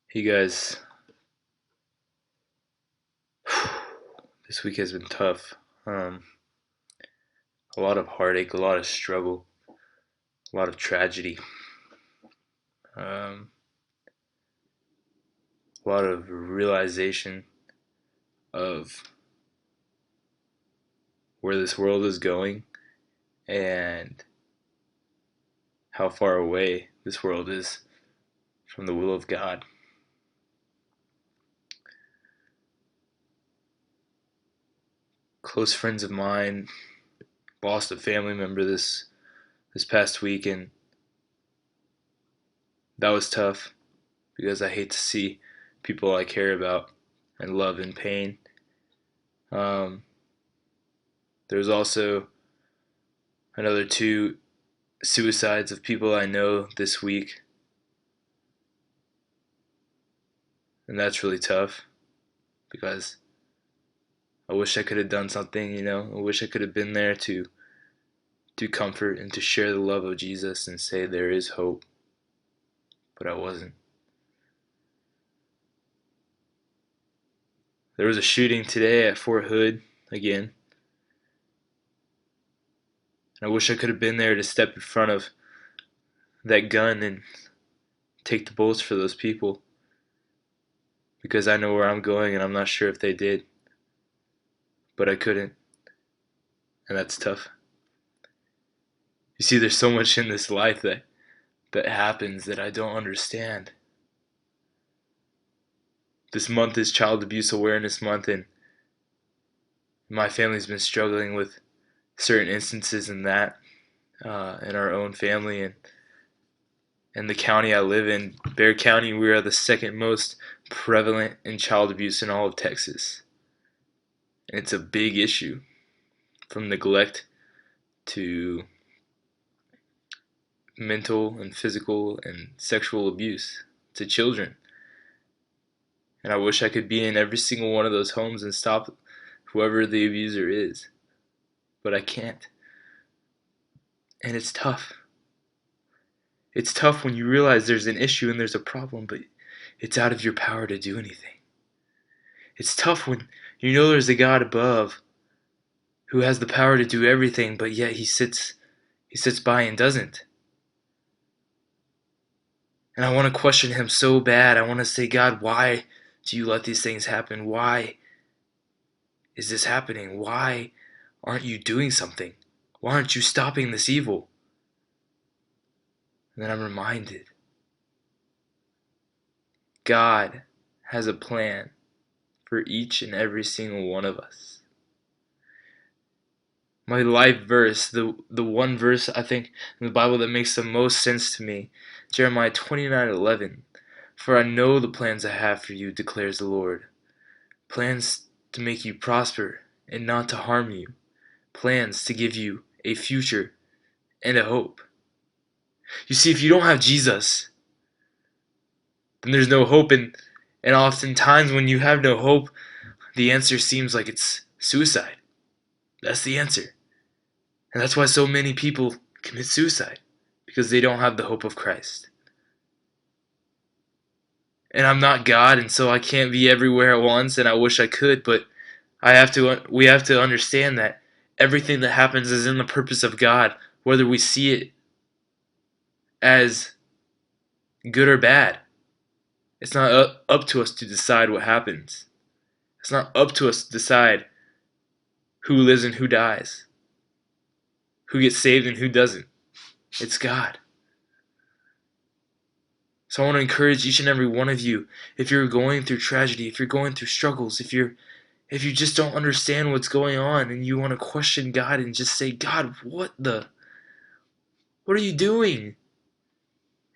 Hey guys, this week has been tough. Um, a lot of heartache, a lot of struggle, a lot of tragedy, um, a lot of realization of where this world is going and how far away this world is from the will of God. Close friends of mine lost a family member this past week, and that was tough because I hate to see people I care about and love in pain. Um, there's also another two suicides of people I know this week, and that's really tough because I wish I could have done something. I wish I could have been there to comfort and to share the love of Jesus and say there is hope, but I wasn't. There was a shooting today at Fort Hood again, and I wish I could have been there to step in front of that gun and take the bullets for those people because I know where I'm going and I'm not sure if they did, but I couldn't, and that's tough. You see, there's so much in this life that happens that I don't understand. This month is Child Abuse Awareness Month, and my family's been struggling with certain instances in that in our own family, and in the county I live in, Bexar County, we are the second most prevalent in child abuse in all of Texas. And it's a big issue, from neglect to mental and physical and sexual abuse to children. And I wish I could be in every single one of those homes and stop whoever the abuser is, but I can't. And it's tough. It's tough when you realize there's an issue and there's a problem, but it's out of your power to do anything. It's tough when you know there's a God above who has the power to do everything, but yet he sits by and doesn't. And I want to question him so bad. I want to say, God, why do you let these things happen? Why is this happening? Why aren't you doing something? Why aren't you stopping this evil? And then I'm reminded God has a plan for each and every single one of us. My life verse, the one verse I think in the Bible that makes the most sense to me, Jeremiah 29:11. For I know the plans I have for you, declares the Lord. Plans to make you prosper and not to harm you. Plans to give you a future and a hope. You see, if you don't have Jesus, then there's no hope, and oftentimes when you have no hope, the answer seems like it's suicide. That's the answer. And that's why so many people commit suicide, because they don't have the hope of Christ. And I'm not God, and so I can't be everywhere at once, and I wish I could, but we have to understand that everything that happens is in the purpose of God, whether we see it as good or bad. It's not up to us to decide what happens. It's not up to us to decide who lives and who dies, who gets saved and who doesn't. It's God. So I want to encourage each and every one of you, if you're going through tragedy, if you're going through struggles, if you just don't understand what's going on and you want to question God and just say, God, what are you doing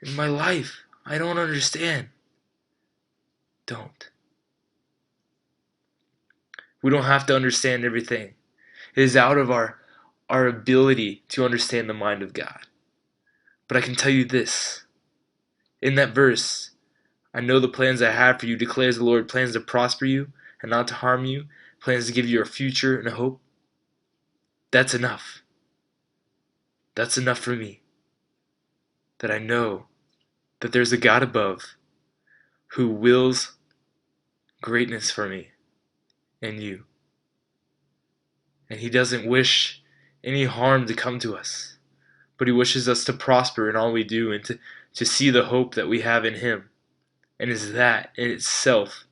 in my life? I don't understand. Don't. We don't have to understand everything. It is out of our ability to understand the mind of God. But I can tell you this. In that verse, I know the plans I have for you, declares the Lord, plans to prosper you and not to harm you, plans to give you a future and a hope. That's enough. That's enough for me. That I know that there's a God above who wills greatness for me and you. And He doesn't wish any harm to come to us, but He wishes us to prosper in all we do and to see the hope that we have in Him. And is that in itself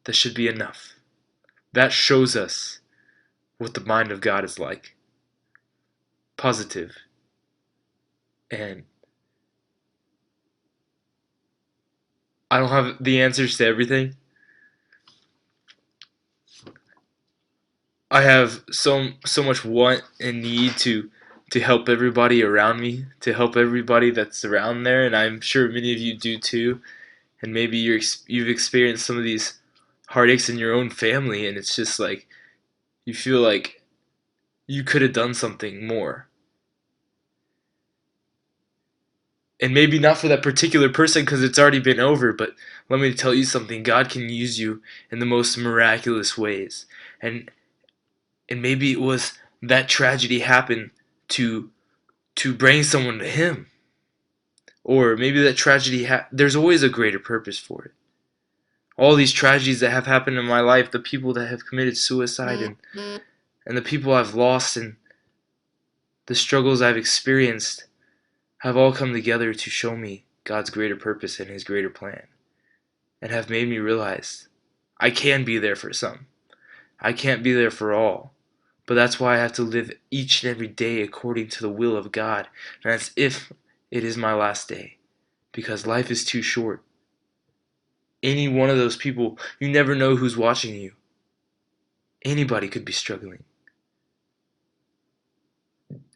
that should be enough. That shows us what the mind of God is like. Positive. And I don't have the answers to everything. I have so much want and need to help everybody around me, to help everybody that's around there, and I'm sure many of you do too. And maybe you've experienced some of these heartaches in your own family, and it's just like you feel like you could have done something more. And maybe not for that particular person because it's already been over, but let me tell you something. God can use you in the most miraculous ways. And and maybe it was that tragedy happened to bring someone to Him. Or maybe that tragedy there's always a greater purpose for it. All these tragedies that have happened in my life, the people that have committed suicide, and the people I've lost, and the struggles I've experienced have all come together to show me God's greater purpose and His greater plan, and have made me realize I can be there for some. I can't be there for all. But that's why I have to live each and every day according to the will of God, and as if it is my last day, because life is too short. Any one of those people, you never know who's watching you. Anybody could be struggling.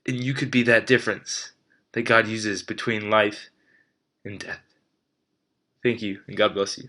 And you could be that difference that God uses between life and death. Thank you, and God bless you.